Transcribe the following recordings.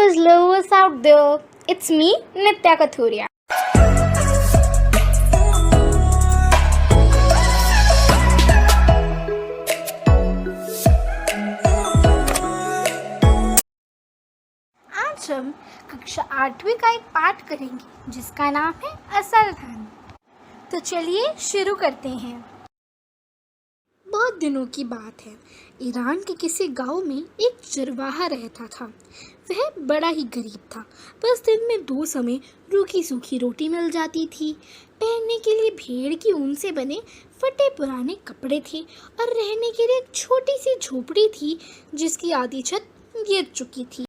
those lovers out there. It's me, Nitya Kathuria. आज हम कक्षा 8वीं का एक पाठ करेंगे जिसका नाम है असल धन। तो चलिए शुरू करते हैं। बहुत दिनों की बात है, ईरान के किसी गांव में एक चरवाहा रहता था। वह बड़ा ही गरीब था। बस दिन में 2 समय रूखी सूखी रोटी मिल जाती थी। पहनने के लिए भेड़ की ऊन से बने फटे पुराने कपड़े थे और रहने के लिए एक छोटी सी झोपड़ी थी जिसकी आधी छत गिर चुकी थी।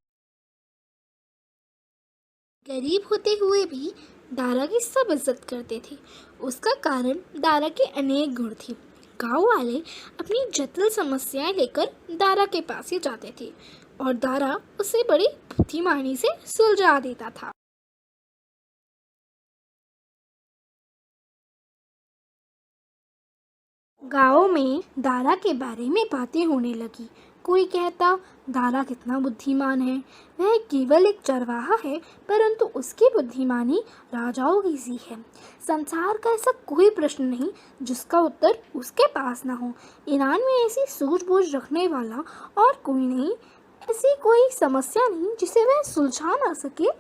गरीब होते हुए भी दारा की सब इज्जत करते थे। उसका कारण दारा के अनेक गुण थे। गांव वाले अपनी जटिल समस्याएं लेकर दारा के पास ही जाते थे और दारा उसे बड़ी बुद्धिमानी से सुलझा देता था। गांव में दारा के बारे में बातें होने लगी। कोई कहता दारा कितना बुद्धिमान है, वह केवल एक चरवाहा है परंतु उसकी बुद्धिमानी राजाओं की सी है। संसार का ऐसा कोई प्रश्न नहीं जिसका उत्तर उसके पास ना हो। ईरान में ऐसी सूझबूझ रखने वाला और कोई नहीं, ऐसी कोई समस्या नहीं जिसे वह सुलझा ना सके।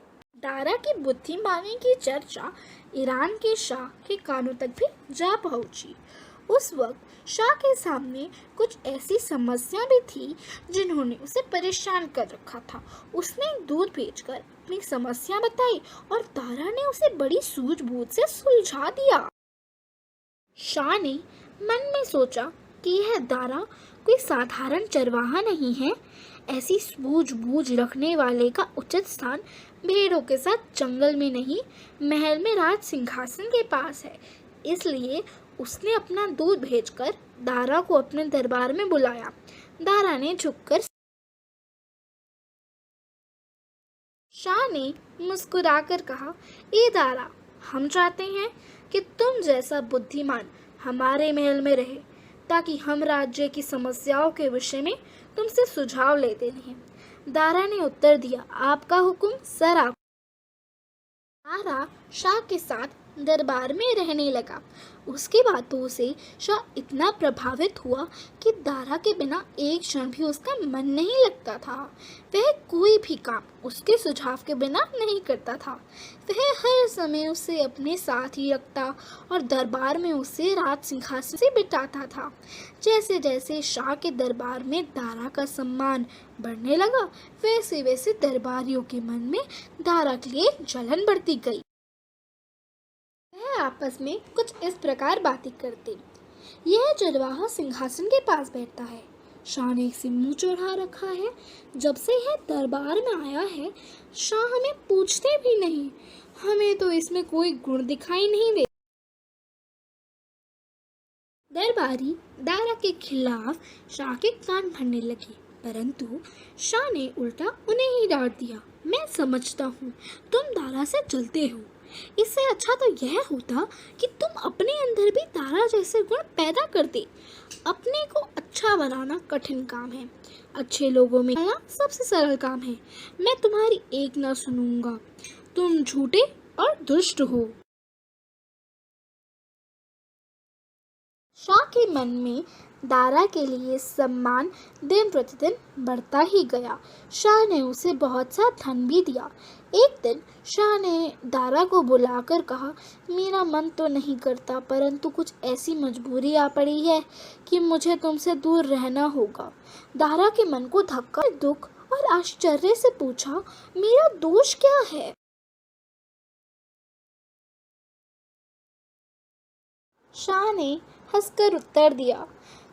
दारा की बुद्धिमानी की चर्चा ईरान के शाह के कानों तक भी जा पहुंची। उस वक्त शाह के सामने कुछ ऐसी समस्या भी थी जिन्होंने उसे परेशान कर रखा था। उसने दूध बेचकर अपनी समस्या बताई और दारा ने उसे बड़ी सूझबूझ से सुलझा दिया। शाह ने मन में सोचा कि यह दारा कोई साधारण चरवाहा नहीं है। ऐसी सूझबूझ रखने वाले का उचित स्थान भेड़ों के साथ जंगल में नहीं, महल में राज सिंहासन के पास है। इसलिए उसने अपना दूध भेजकर दारा को अपने दरबार में बुलाया। दारा ने झुककर शाह ने मुस्कुराकर कहा, ए दारा, हम चाहते हैं कि तुम जैसा बुद्धिमान हमारे महल में रहे ताकि हम राज्य की समस्याओं के विषय में तुमसे सुझाव लेते रहें। दारा ने उत्तर दिया, आपका हुक्म सर। आप दारा शाह के साथ दरबार में रहने लगा। उसकी बातों से शाह इतना प्रभावित हुआ कि दारा के बिना एक क्षण भी उसका मन नहीं लगता था। वह कोई भी काम उसके सुझाव के बिना नहीं करता था। वह हर समय उसे अपने साथ ही रखता और दरबार में उसे राज सिंहासन से बिठाता था। जैसे जैसे शाह के दरबार में दारा का सम्मान बढ़ने लगा, वैसे वैसे दरबारियों के मन में दारा के लिए जलन बढ़ती गई। वह आपस में कुछ इस प्रकार बातें करते, यह चरवाहा सिंहासन के पास बैठता है, शाह ने इसे मुंह चढ़ा रखा है। जब से यह दरबार में आया है, शाह हमें पूछते भी नहीं। हमें तो इसमें कोई गुण दिखाई नहीं दे। दरबारी दारा के खिलाफ शाह के कान भरने लगे, परंतु शाह ने उल्टा उन्हें ही डांट दिया। मैं समझता हूँ तुम दारा से जलते हो। इससे अच्छा तो यह होता कि तुम अपने अंदर भी दारा जैसे गुण पैदा करते। अपने को अच्छा बनाना कठिन काम है, अच्छे लोगों में आना सबसे सरल काम है। मैं तुम्हारी एक ना सुनूंगा। तुम झूठे और दुष्ट हो। शाह के मन में दारा के लिए सम्मान दिन प्रतिदिन बढ़ता ही गया। शाह ने उसे बहुत सा धन भी दिया। एक दिन शाह ने दारा को बुलाकर कहा, मेरा मन तो नहीं करता परंतु कुछ ऐसी मजबूरी आ पड़ी है कि मुझे तुमसे दूर रहना होगा। दारा के मन को धक्का, दुख और आश्चर्य से पूछा, मेरा दोष क्या है? शाह ने हंसकर उत्तर दिया,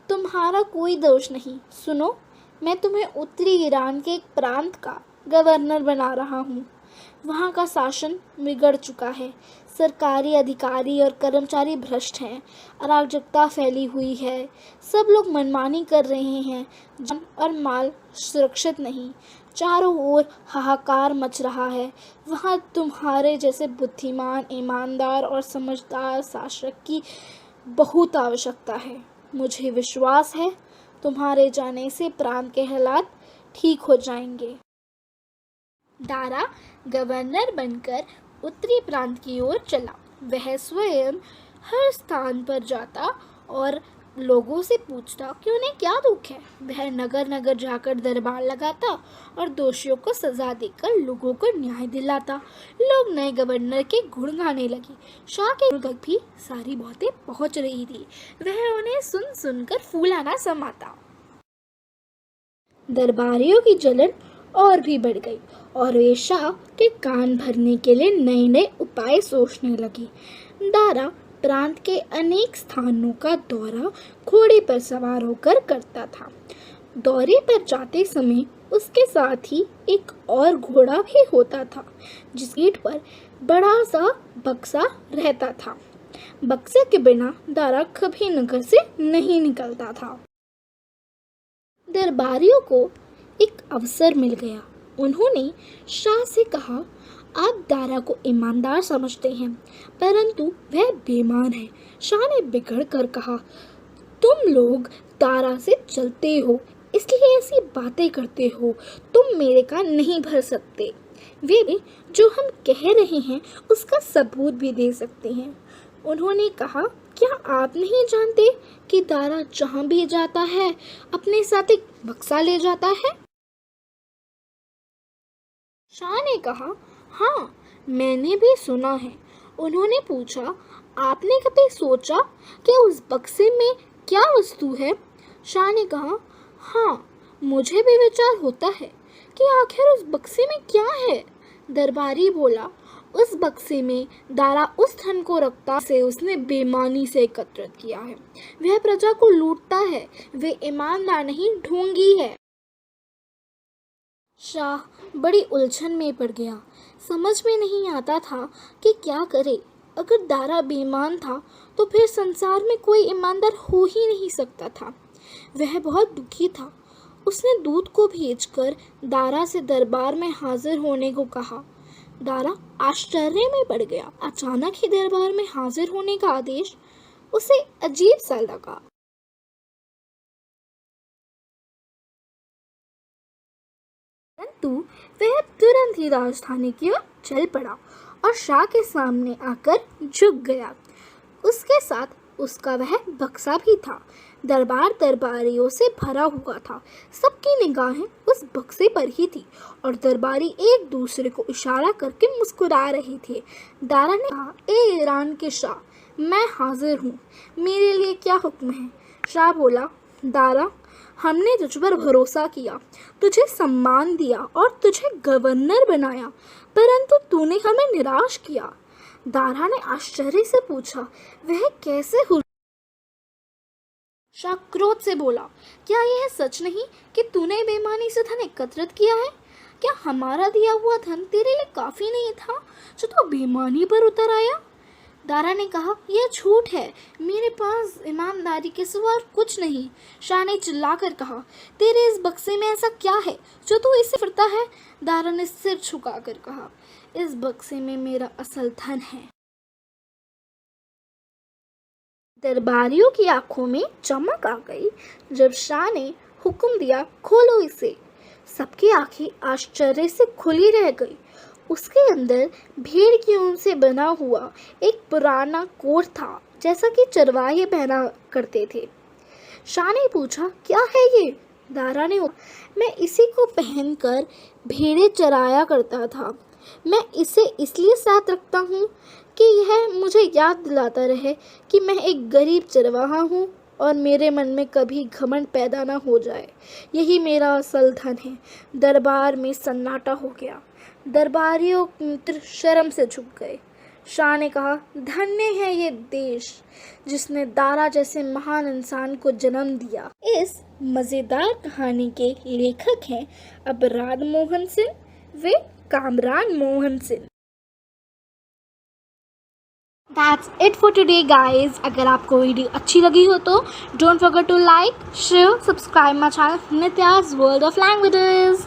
तुम्हारा कोई दोष नहीं। सुनो, मैं तुम्हें उत्तरी ईरान के एक प्रांत का गवर्नर बना रहा हूँ। वहाँ का शासन बिगड़ चुका है। सरकारी अधिकारी और कर्मचारी भ्रष्ट हैं। अराजकता फैली हुई है। सब लोग मनमानी कर रहे हैं। जान और माल सुरक्षित नहीं। चारों ओर हाहाकार मच रहा है। वहाँ तुम्हारे जैसे बुद्धिमान, ईमानदार और समझदार शासक की बहुत आवश्यकता है। मुझे विश्वास है तुम्हारे जाने से प्रांत के हालात ठीक हो जाएंगे। दारा गवर्नर बनकर उत्तरी प्रांत की ओर चला। वह स्वयं हर स्थान पर जाता और लोगों से पूछता कि उन्हें क्या दुख है। वह नगर नगर जाकर दरबार लगाता और दोषियों को सजा देकर लोगों को न्याय दिलाता। लोग नए गवर्नर के गुण गाने लगे। शाह के गुण तक भी सारी बातें पहुंच रही थी। वह उन्हें सुन सुनकर फूला ना समाता। दरबारियों की जलन और भी बढ़ गई और वे शाह के कान भरने के लिए नए नए उपाय सोचने लगे। दारा प्रांत के अनेक स्थानों का दौरा घोड़े पर सवार होकर करता था। दौरे पर जाते समय उसके साथ ही एक और घोड़ा भी होता था, जिस पीठ पर बड़ा सा बक्सा रहता था। बक्से के बिना दारा कभी नगर से नहीं निकलता था। दरबारियों को एक अवसर मिल गया। उन्होंने शाह से कहा, आप दारा को ईमानदार समझते हैं, परंतु वह बेईमान है। शाह ने बिगड़ कर कहा, तुम लोग दारा से चलते हो, इसलिए ऐसी बातें करते हो। तुम मेरे कान नहीं भर सकते। वे भी जो हम कह रहे हैं उसका सबूत भी दे सकते हैं। उन्होंने कहा, क्या आप नहीं जानते कि दारा जहाँ भी जाता है अपने साथ एक बक्सा ले जाता है? शाह ने कहा, हाँ, मैंने भी सुना है। उन्होंने पूछा, आपने कभी सोचा कि उस बक्से में क्या वस्तु है? शाह ने कहा, हाँ, मुझे भी विचार होता है कि आखिर उस बक्से में क्या है। दरबारी बोला, उस बक्से में दारा उस धन को रखता से उसने बेईमानी से एकत्रित किया है। वह प्रजा को लूटता है। वे ईमानदार नहीं, ढोंगी है। शाह बड़ी उलझन में पड़ गया। समझ में नहीं आता था कि क्या करे। अगर दारा बेईमान था तो फिर संसार में कोई ईमानदार हो ही नहीं सकता था। वह बहुत दुखी था। उसने दूत को भेजकर दारा से दरबार में हाजिर होने को कहा। दारा आश्चर्य में पड़ गया। अचानक ही दरबार में हाजिर होने का आदेश उसे अजीब सा लगा। परंतु वह तुरंत ही राजधानी की ओर चल पड़ा और शाह के सामने आकर झुक गया। उसके साथ उसका वह बक्सा भी था। दरबार दरबारियों से भरा हुआ था। सबकी निगाहें उस बक्से पर ही थी और दरबारी एक दूसरे को इशारा करके मुस्कुरा रहे थे। दारा ने कहा, ए ईरान के शाह, मैं हाजिर हूँ, मेरे लिए क्या हुक्म है? शाह बोला, दारा, हमने तुझ पर भरोसा किया, तुझे सम्मान दिया और तुझे गवर्नर बनाया, परंतु तूने हमें निराश किया। दारा ने आश्चर्य से पूछा, वह कैसे हुआ? शाह क्रोध से बोला, क्या यह सच नहीं कि तूने बेईमानी से धन एकत्रित किया है? क्या हमारा दिया हुआ धन तेरे लिए काफी नहीं था जो तू बेईमानी पर उतर आया? दारा ने कहा, यह झूठ है, मेरे पास ईमानदारी के सिवा और कुछ नहीं। शाह ने चिल्लाकर कहा, तेरे इस बक्से में ऐसा क्या है जो तू इसे फिरता है? दारा ने सिर झुकाकर कहा, इस बक्से में मेरा असल धन है। दरबारियों की आंखों में चमक आ गई जब शाह ने हुक्म दिया, खोलो इसे। सबकी आंखें आश्चर्य से खुली रह गई। उसके अंदर भेड़ की ऊन से बना हुआ एक पुराना कोट था, जैसा कि चरवाहे पहना करते थे। शाह ने पूछा, क्या है ये? दारा ने, मैं इसी को पहनकर भेड़ें चराया करता था। मैं इसे इसलिए साथ रखता हूँ कि यह मुझे याद दिलाता रहे कि मैं एक गरीब चरवाहा हूँ और मेरे मन में कभी घमंड पैदा न हो जाए। यही मेरा असल धन है। दरबार में सन्नाटा हो गया। दरबारियों मित्र शर्म से झुक गए। शाह ने कहा, धन्य है ये देश जिसने दारा जैसे महान इंसान को जन्म दिया। इस मज़ेदार कहानी के लेखक हैं अपराध मोहन सिंह व Kamran Mohan Singh. That's it for today guys. अगर आपको वीडियो अच्छी लगी हो तो don't forget to like, share, subscribe my channel Nitya's World of Languages.